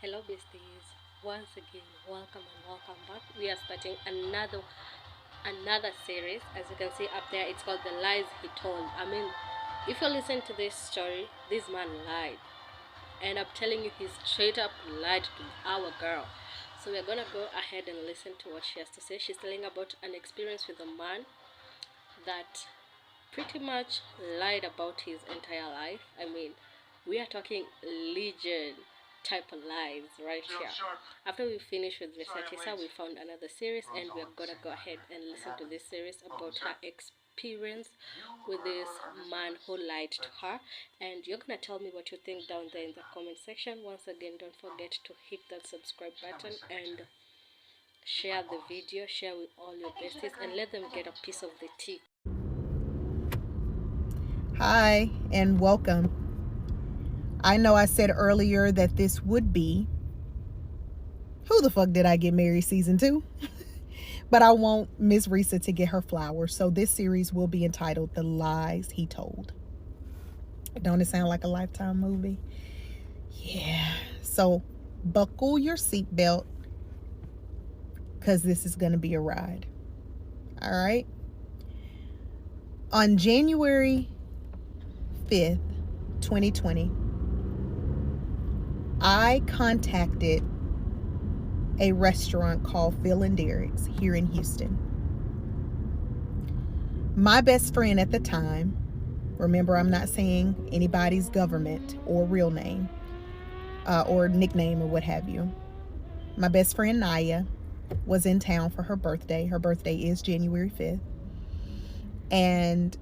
Hello besties, once again welcome and welcome back. We are starting another series. As you can see up there, it's called The Lies He Told. I mean, if you listen to this story, this man lied, and I'm telling you, he straight up lied to our girl. So we're gonna go ahead and listen to what she has to say. She's telling about an experience with a man that pretty much lied about his entire life. I mean, we are talking legion type of lies right here. After we finish with Visatisa, we found another series, and we're gonna go ahead and listen to this series about her experience with this man who lied to her. And you're gonna tell me what you think down there in the comment section. Once again, don't forget to hit that subscribe button and share the video, share with all your besties, and let them get a piece of the tea. Hi and welcome. I know I said earlier that this would be Who the Fuck Did I Get Married season 2? But I want Miss Risa to get her flowers. So this series will be entitled The Lies He Told. Don't it sound like a Lifetime movie? Yeah. So buckle your seatbelt because this is going to be a ride. All right. On January 5th, 2020, I contacted a restaurant called Phil and Derek's here in Houston. My best friend at the time, remember I'm not saying anybody's government or real name or nickname or what have you. My best friend Naya was in town for her birthday. Her birthday is January 5th. And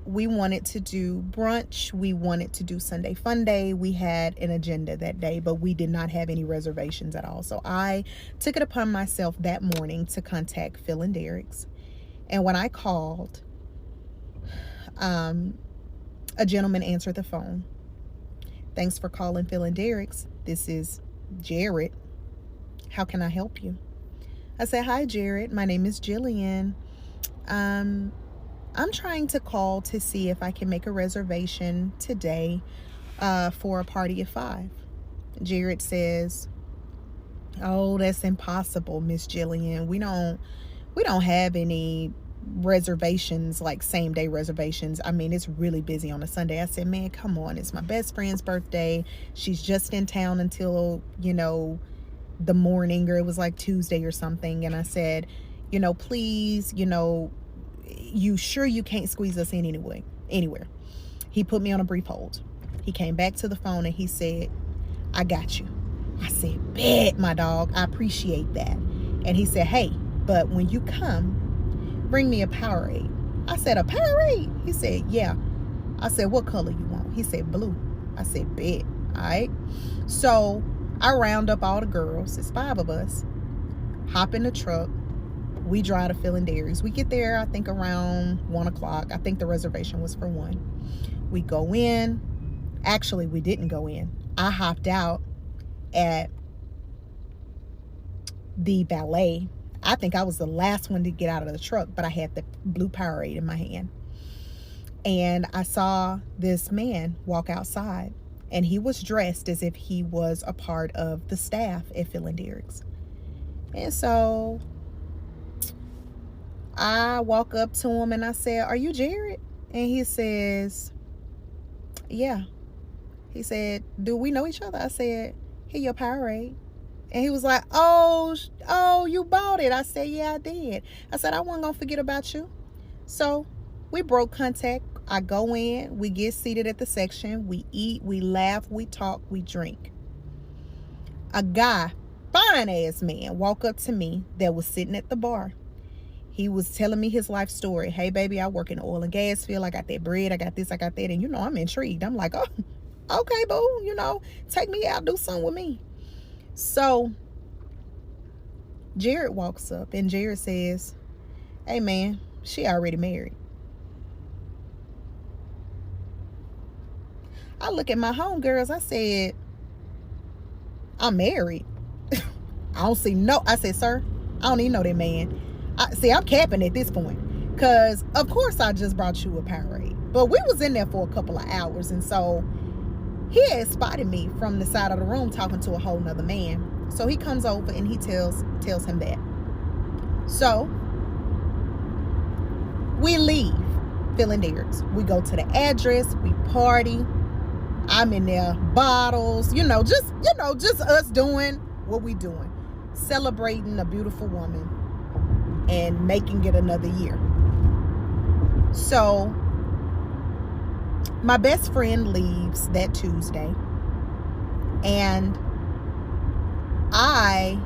we wanted to do brunch. We wanted to do Sunday Fun Day. We had an agenda that day, but we did not have any reservations at all. So I took it upon myself that morning to contact Phil and Derek's. And when I called, a gentleman answered the phone. Thanks for calling Phil and Derek's. This is Jared. How can I help you? I said, hi, Jared. My name is Jillian. I'm trying to call to see if I can make a reservation today for a party of 5. Jared says, oh, that's impossible, Miss Jillian. We don't have any reservations, like same day reservations. I mean, it's really busy on a Sunday. I said, man, come on. It's my best friend's birthday. She's just in town until, the morning, or it was like Tuesday or something. And I said, please, you sure you can't squeeze us in anywhere? He put me on a brief hold. He came back to the phone and he said, I got you. I said, bet, my dog. I appreciate that. And he said, hey, but when you come, bring me a Powerade. I said, a Powerade? He said, yeah. I said, what color you want? He said, blue. I said, bet. All right. So I round up all the girls. It's 5 of us. Hop in the truck. We drive to Phil and Derek's. We get there, I think, around 1 o'clock. I think the reservation was for 1. We go in. Actually, we didn't go in. I hopped out at the valet. I think I was the last one to get out of the truck, but I had the blue Powerade in my hand. And I saw this man walk outside, and he was dressed as if he was a part of the staff at Phil and Derek's. And so I walk up to him and I said, are you Jared? And he says, yeah. He said, do we know each other? I said, here, your Powerade. And he was like, oh, you bought it. I said, yeah, I did. I said, I wasn't going to forget about you. So we broke contact. I go in, we get seated at the section. We eat, we laugh, we talk, we drink. A guy, fine ass man, walk up to me that was sitting at the bar. He was telling me his life story. Hey, baby, I work in the oil and gas field. I got that bread. I got this. I got that. And, I'm intrigued. I'm like, oh, okay, boo. Take me out. Do something with me. So Jared walks up and Jared says, hey, man, she already married. I look at my homegirls. I said, I'm married. I don't see no. I said, sir, I don't even know that man. I'm capping at this point, because of course I just brought you a Powerade, but we was in there for a couple of hours, and so He had spotted me from the side of the room talking to a whole nother man. So he comes over and he tells him that. So we leave Philandericks. We go to the address, we party. I'm in there, bottles, just us doing what we doing. Celebrating a beautiful woman and making it another year. So my best friend leaves that Tuesday, and I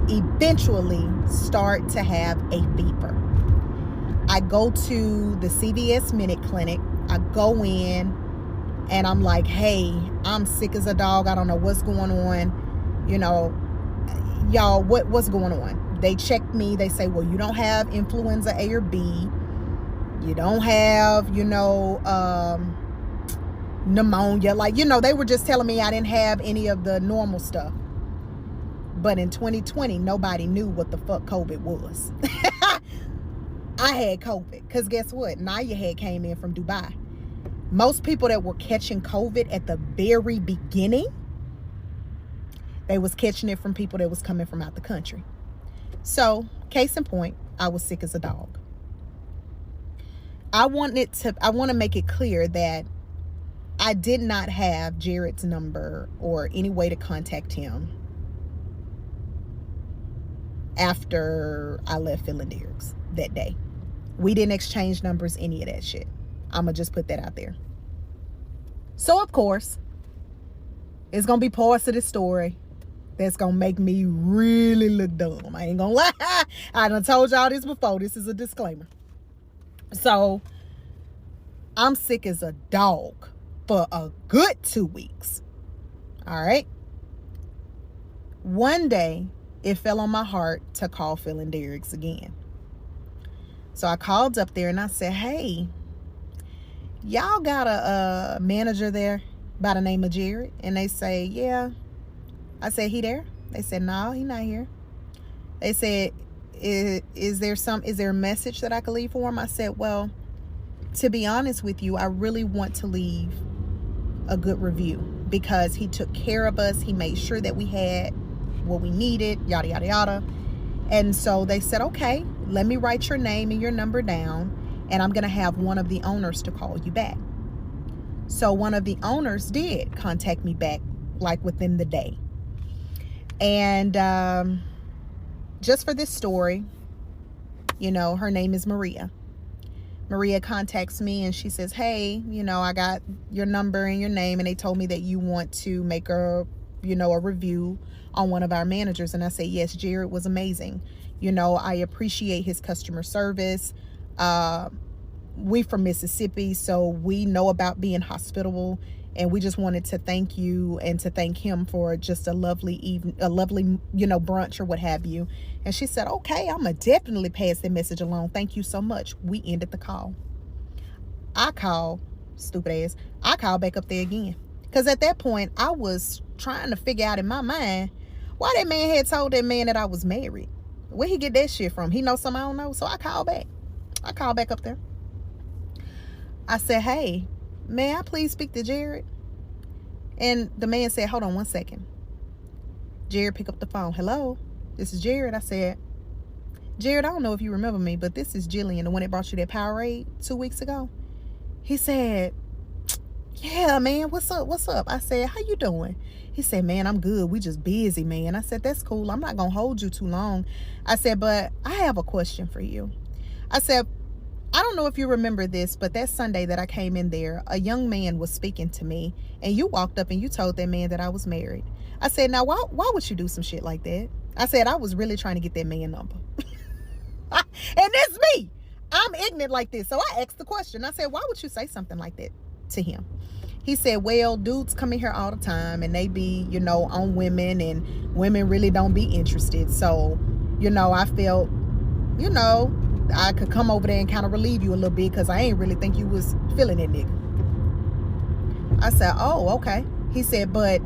eventually start to have a fever. I go to the CVS Minute Clinic. I go in and I'm like, hey, I'm sick as a dog. I don't know what's going on. Y'all, what's going on? They check me. They say, well, you don't have influenza A or B. You don't have, pneumonia. They were just telling me I didn't have any of the normal stuff. But in 2020, nobody knew what the fuck COVID was. I had COVID. Because guess what? Naya had came in from Dubai. Most people that were catching COVID at the very beginning, they was catching it from people that was coming from out the country. So, case in point, I was sick as a dog. I want to make it clear that I did not have Jared's number or any way to contact him after I left Philandericks that day. We didn't exchange numbers, any of that shit. I'm going to just put that out there. So, of course, it's going to be parts of this story that's going to make me really look dumb. I ain't going to lie. I done told y'all this before. This is a disclaimer. So, I'm sick as a dog for a good 2 weeks. All right? One day, it fell on my heart to call Philandericks again. So I called up there and I said, hey, y'all got a manager there by the name of Jared? And they say, yeah. I said, he there? They said, no, he not here. They said, is there a message that I could leave for him? I said, well, to be honest with you, I really want to leave a good review because he took care of us. He made sure that we had what we needed, yada, yada, yada. And so they said, okay, let me write your name and your number down, and I'm going to have one of the owners to call you back. So one of the owners did contact me back, like within the day. And just for this story, her name is Maria. Maria contacts me and she says, hey, I got your number and your name, and they told me that you want to make a review on one of our managers. And I say, yes, Jared was amazing. I appreciate his customer service. We from Mississippi, so we know about being hospitable, and we just wanted to thank you and to thank him for just a lovely evening, a lovely, brunch or what have you. And she said, okay, I'm gonna definitely pass the message along. Thank you so much. We ended the call. I called back up there again. Because at that point, I was trying to figure out in my mind why that man had told that man that I was married. Where he get that shit from? He knows something I don't know. So I called back. I called back up there. I said, hey, may I please speak to Jared? And the man said, hold on 1 second. Jared picked up the phone. Hello, this is Jared. I said, Jared, I don't know if you remember me, but this is Jillian, the one that brought you that Powerade 2 weeks ago. He said, yeah, man, what's up? I said, how you doing? He said, man, I'm good. We just busy, man. I said, that's cool. I'm not going to hold you too long. I said, but I have a question for you. I said, I don't know if you remember this, but that Sunday that I came in there, a young man was speaking to me, and you walked up and you told that man that I was married. I said, now, why would you do some shit like that? I said, I was really trying to get that man number. And it's me. I'm ignorant like this. So I asked the question. I said, why would you say something like that to him? He said, well, dudes come in here all the time and they be, on women, and women really don't be interested. So, I felt, I could come over there and kind of relieve you a little bit because I ain't really think you was feeling that nigga. I said, oh, okay. He said, but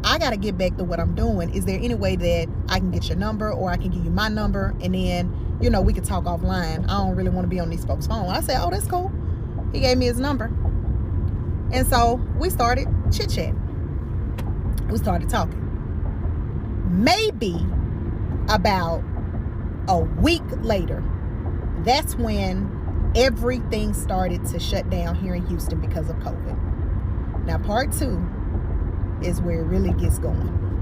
I got to get back to what I'm doing. Is there any way that I can get your number, or I can give you my number, and then, we could talk offline? I don't really want to be on these folks' phone. I said, oh, that's cool. He gave me his number. And so we started chit-chatting. We started talking. Maybe about a week later, that's when everything started to shut down here in Houston because of COVID. Now, part 2 is where it really gets going.